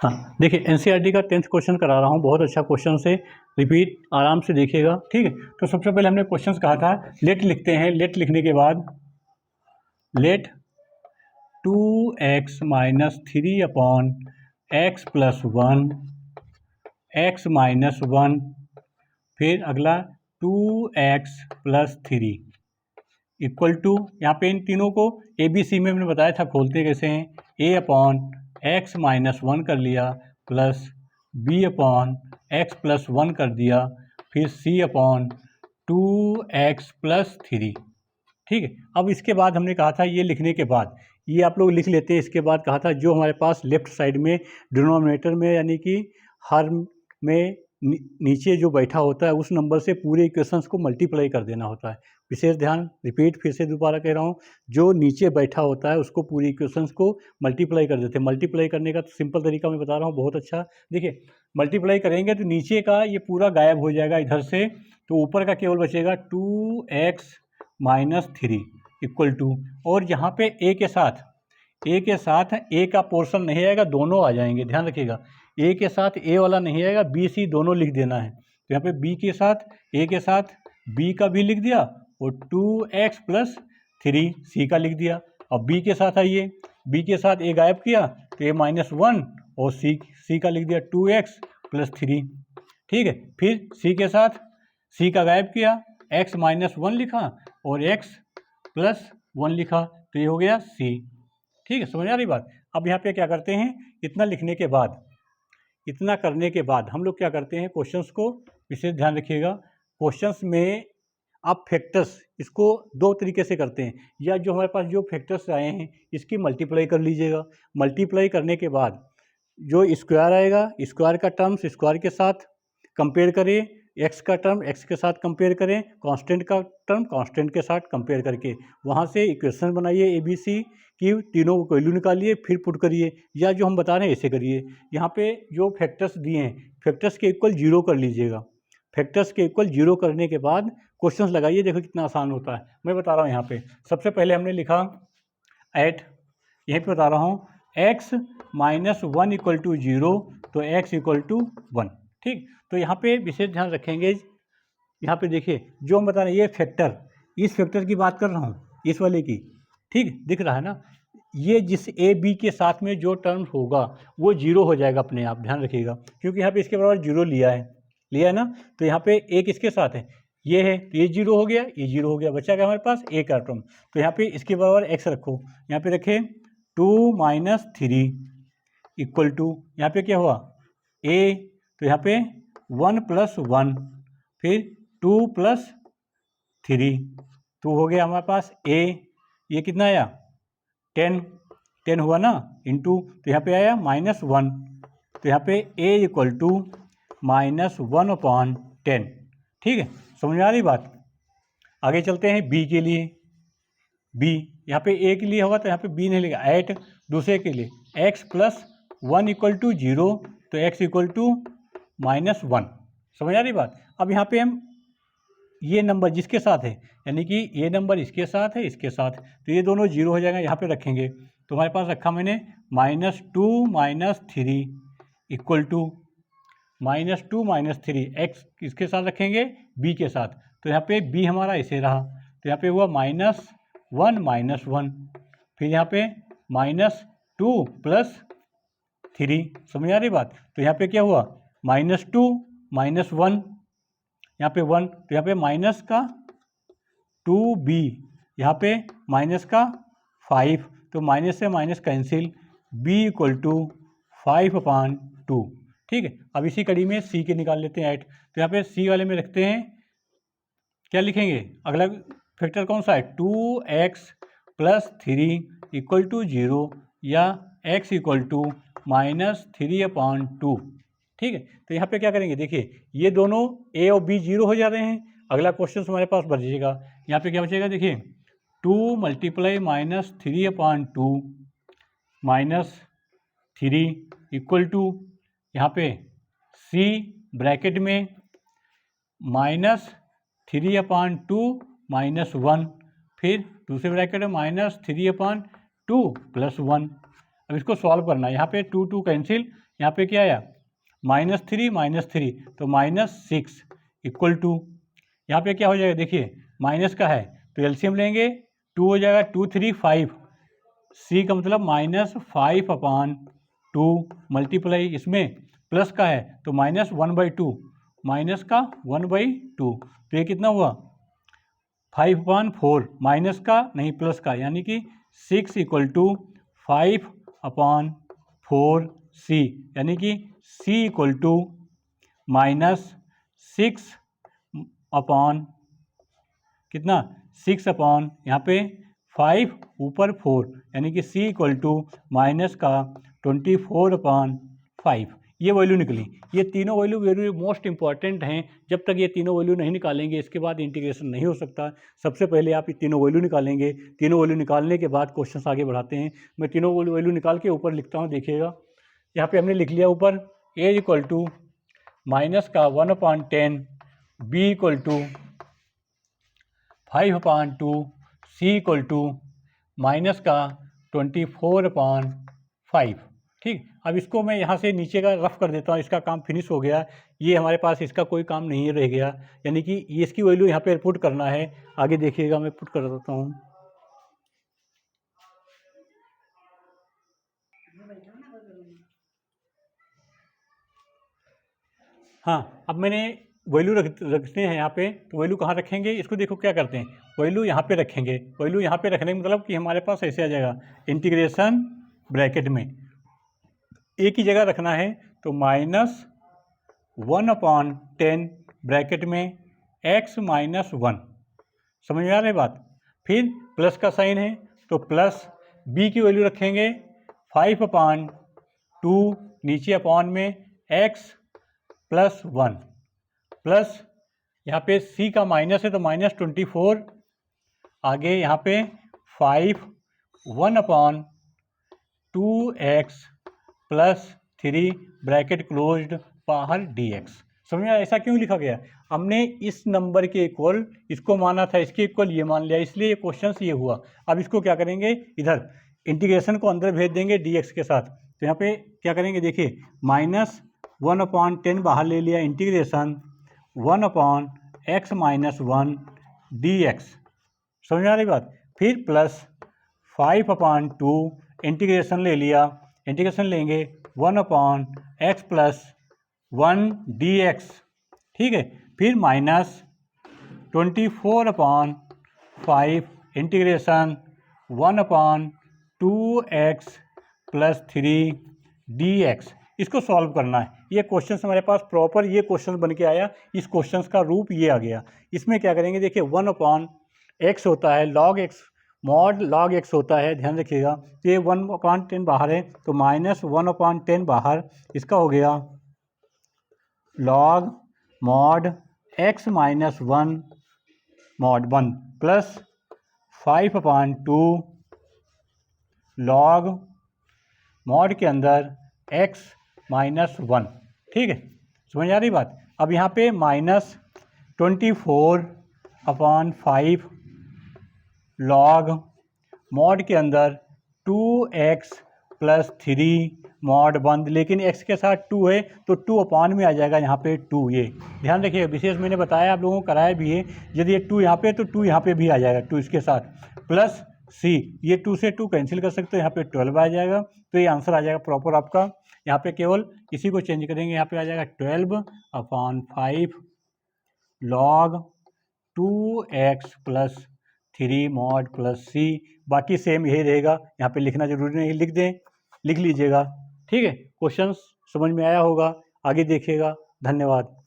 हाँ, देखिए एनसीईआरटी का 10th क्वेश्चन करा रहा हूँ, बहुत अच्छा क्वेश्चन से रिपीट आराम से देखिएगा, ठीक है। तो सबसे पहले हमने क्वेश्चन कहा था लेट लिखते हैं। लेट लिखने के बाद let 2x minus 3 upon x plus 1 x minus 1, फिर अगला 2x प्लस 3 इक्वल टू, यहाँ पे इन तीनों को ए बी सी में हमने बताया था खोलते कैसे हैं, a अपॉन एक्स माइनस 1 कर लिया plus b upon x plus 1 कर दिया, फिर c अपॉन 2x प्लस 3, ठीक है। अब इसके बाद हमने कहा था ये लिखने के बाद ये आप लोग लिख लेते हैं। इसके बाद कहा था जो हमारे पास लेफ्ट साइड में डिनोमिनेटर में यानी कि हर में नीचे जो बैठा होता है उस नंबर से पूरे इक्वेशंस को मल्टीप्लाई कर देना होता है। विशेष ध्यान, रिपीट फिर से दोबारा कह रहा हूँ, जो नीचे बैठा होता है उसको पूरी इक्वेशंस को मल्टीप्लाई कर देते हैं। मल्टीप्लाई करने का तो सिंपल तरीका मैं बता रहा हूँ, बहुत अच्छा। देखिए मल्टीप्लाई करेंगे तो नीचे का ये पूरा गायब हो जाएगा इधर से, तो ऊपर का केवल बचेगा 2x माइनस 3 इक्वल टू, और यहाँ पे a के साथ a का पोर्शन नहीं आएगा, दोनों आ जाएंगे, ध्यान रखिएगा। a के साथ a वाला नहीं आएगा, b c दोनों लिख देना है। तो यहाँ पे b के साथ a के साथ b का भी लिख दिया और 2x प्लस 3 c का लिख दिया। अब b के साथ आइए, b के साथ a गायब किया तो a माइनस 1 और c का लिख दिया 2x प्लस 3, ठीक है। फिर c के साथ c का गायब किया, x माइनस 1 लिखा और x प्लस 1 लिखा, तो ये हो गया c, ठीक है। समझ आ रही बात। अब यहाँ पे क्या करते हैं, इतना लिखने के बाद, इतना करने के बाद हम लोग क्या करते हैं, क्वेश्चंस को विशेष ध्यान रखिएगा। क्वेश्चंस में आप फैक्टर्स इसको दो तरीके से करते हैं, या जो हमारे पास जो फैक्टर्स आए हैं इसकी मल्टीप्लाई कर लीजिएगा। मल्टीप्लाई करने के बाद जो स्क्वायर आएगा, स्क्वायर का टर्म्स स्क्वायर के साथ कंपेयर करें, एक्स का टर्म एक्स के साथ कंपेयर करें, कांस्टेंट का टर्म कांस्टेंट के साथ कंपेयर करके वहाँ से इक्वेशन बनाइए ए बी सी की, तीनों वैल्यू निकालिए, फिर पुट करिए, या जो हम बता रहे हैं ऐसे करिए। यहाँ पे जो फैक्टर्स दिए हैं फैक्टर्स के इक्वल 0 कर लीजिएगा। फैक्टर्स के इक्वल 0 करने के बाद क्वेश्चंस लगाइए, देखो कितना आसान होता है। मैं बता रहा हूँ यहाँ पे सबसे पहले हमने लिखा एट, यहीं पे बता रहा हूँ, x माइनस 1 इक्वल टू 0, तो x इक्वल टू 1, ठीक। तो यहाँ पे विशेष ध्यान रखेंगे, यहाँ पे देखिए जो हम बता रहे हैं ये फैक्टर, इस फैक्टर की बात कर रहा हूँ, इस वाले की, ठीक दिख रहा है ना। ये जिस ए बी के साथ में जो टर्म होगा वो 0 हो जाएगा अपने आप, ध्यान रखिएगा, क्योंकि यहाँ पे इसके बराबर 0 लिया है ना। तो यहाँ पे ए किसके साथ है, ये है, तो ये 0 हो गया, ये 0 हो गया, बचा क्या हमारे पास ए का टर्म। तो यहाँ पे इसके बराबर x रखो, यहाँ पे रखे 2 माइनस 3 इक्वल टू, यहाँ पे क्या हुआ a, तो यहाँ पे 1 प्लस 1, फिर 2 प्लस 3, तो हो गया हमारे पास a, ये कितना आया 10 हुआ ना, इंटू, तो यहाँ पे आया माइनस 1, तो यहाँ पे a equal to minus 1 upon 10, ठीक है। समझ में आ रही बात। आगे चलते हैं b के लिए। b यहाँ पे a के लिए होगा तो यहाँ पे b नहीं लिखा, एट दूसरे के लिए x प्लस 1 इक्वल टू 0, तो x इक्वल टू माइनस 1। समझ आ रही बात। अब यहाँ पे हम ये नंबर जिसके साथ है, यानी कि ये नंबर इसके साथ है, इसके साथ, तो ये दोनों 0 हो जाएगा, यहाँ पे रखेंगे। तो हमारे पास रखा मैंने -2 minus 3 equal to -2 minus 3, x इसके साथ रखेंगे b के साथ, तो यहाँ पे b हमारा ऐसे रहा, तो यहाँ पे हुआ -1 माइनस 1, फिर यहाँ पे -2 प्लस 3। समझ आ रही बात। तो यहाँ पे क्या हुआ -2 माइनस 1, यहाँ पे 1, तो यहाँ पे माइनस का 2b, यहाँ पे माइनस का 5, तो माइनस से minus cancel, b equal to 5/2, ठीक है। अब इसी कड़ी में c के निकाल लेते हैं 8, तो यहाँ पे c वाले में रखते हैं, क्या लिखेंगे, अगला फैक्टर कौन सा है, 2x प्लस 3 इक्वल टू 0, या x इक्वल टू -3/2, ठीक है। तो यहाँ पे क्या करेंगे, देखिए ये दोनों a और b 0 हो जा रहे हैं। अगला क्वेश्चन हमारे पास बचेगा, यहाँ पे क्या बचेगा, देखिए 2 मल्टीप्लाई -3/2 -3 इक्वल टू, यहाँ पे c ब्रैकेट में -3/2 -1, फिर दूसरे ब्रैकेट में -3/2 +1। अब इसको सॉल्व करना है। यहाँ पे 2 2 कैंसिल, यहाँ पे क्या आया -3 तो -6 इक्वल टू, यहाँ पे क्या हो जाएगा देखिए माइनस का है तो एलसीएम लेंगे, 2 हो जाएगा 2 3 5, सी का मतलब -5/2 मल्टीप्लाई इसमें प्लस का है तो -1/2, माइनस का 1/2 तो ये कितना हुआ 5/4, माइनस का नहीं प्लस का, यानी कि 6 इक्वल टू 5/4 सी, यानी कि सी इक्वल टू -6 अपॉन कितना 6 अपॉन यहाँ पे 5 ऊपर 4, यानी कि सी इक्वल टू माइनस का 24/5 ये वैल्यू निकली। ये तीनों वैल्यू वेरी मोस्ट इंपॉर्टेंट हैं। जब तक ये तीनों वैल्यू नहीं निकालेंगे इसके बाद इंटीग्रेशन नहीं हो सकता। सबसे पहले आप ये तीनों वैल्यू निकालेंगे, तीनों वैल्यू निकालने के बाद क्वेश्चन आगे बढ़ाते हैं। मैं तीनों वैल्यू निकाल के ऊपर लिखता हूँ, देखिएगा यहाँ पे हमने लिख लिया ऊपर a इक्वल टू माइनस का 1/10, b equal to 5/2, C equal to minus का 24/5। ठीक, अब इसको मैं यहाँ से नीचे का रफ कर देता हूँ, इसका काम फिनिश हो गया। ये हमारे पास इसका कोई काम नहीं रह गया, यानी कि ये इसकी वैल्यू यहाँ पे पुट करना है। आगे देखिएगा मैं पुट कर देता हूँ। हाँ, अब मैंने वैल्यू रखते हैं यहाँ पे, तो वैल्यू कहाँ रखेंगे इसको देखो क्या करते हैं, वैल्यू यहाँ पे रखेंगे। वैल्यू यहाँ पे रखने का मतलब कि हमारे पास ऐसे आ जाएगा इंटीग्रेशन ब्रैकेट में एक ही जगह रखना है तो -1/10 ब्रैकेट में x - 1, समझ में आ रही है बात। फिर प्लस का साइन है तो प्लस b की वैल्यू रखेंगे 5/2, नीचे अपॉन में x + 1 प्लस यहाँ पे c का माइनस है तो -24, आगे यहाँ पे 5 1/2x + 3 ब्रैकेट क्लोज्ड बाहर dx। समझ में ऐसा क्यों लिखा गया, हमने इस नंबर के इक्वल इसको माना था, इसके इक्वल ये मान लिया, इसलिए ये क्वेश्चन ये हुआ। अब इसको क्या करेंगे, इधर इंटीग्रेशन को अंदर भेज देंगे dx के साथ। तो यहाँ पे क्या करेंगे देखिए -1/10 बाहर ले लिया, इंटीग्रेशन 1/x - 1 dx, समझ में आ रही बात। फिर प्लस 5/2 इंटीग्रेशन ले लिया, इंटीग्रेशन लेंगे 1/x + 1 dx, ठीक है। फिर -24/5 इंटीग्रेशन 1/2x + 3 dx। इसको सॉल्व करना है। ये क्वेश्चन हमारे पास प्रॉपर ये क्वेश्चन बन के आया, इस क्वेश्चन का रूप ये आ गया। इसमें क्या करेंगे देखिए 1/x होता है log x, mod log x होता है, ध्यान रखिएगा। तो ये 1/10 बाहर है तो -1/10 बाहर, इसका हो गया log mod x - 1 mod 1 plus 5/2 log mod के अंदर x - 1, ठीक है, समझ आ रही बात। अब यहाँ पे -24/5 log मॉड के अंदर 2x + 3 मॉड 1, लेकिन x के साथ 2 है तो 2 में आ जाएगा यहाँ पे 2। ये ध्यान रखिए, विशेष मैंने बताया आप लोगों को, कराया भी है। यदि ये 2 यहाँ पे तो 2 यहाँ पे भी आ जाएगा, 2 इसके साथ प्लस c, ये 2 से 2 कैंसिल कर सकते हो, यहाँ पे 12 आ जाएगा। तो ये आंसर आ जाएगा प्रॉपर आपका। यहाँ पे केवल इसी को चेंज करेंगे, यहाँ पे आ जाएगा 12/5 log 2x + 3 mod + c। बाकी सेम यही रहेगा, यहाँ पे लिखना जरूरी नहीं, लिख दें, लिख लीजिएगा, ठीक है। क्वेश्चन समझ में आया होगा, आगे देखिएगा। धन्यवाद।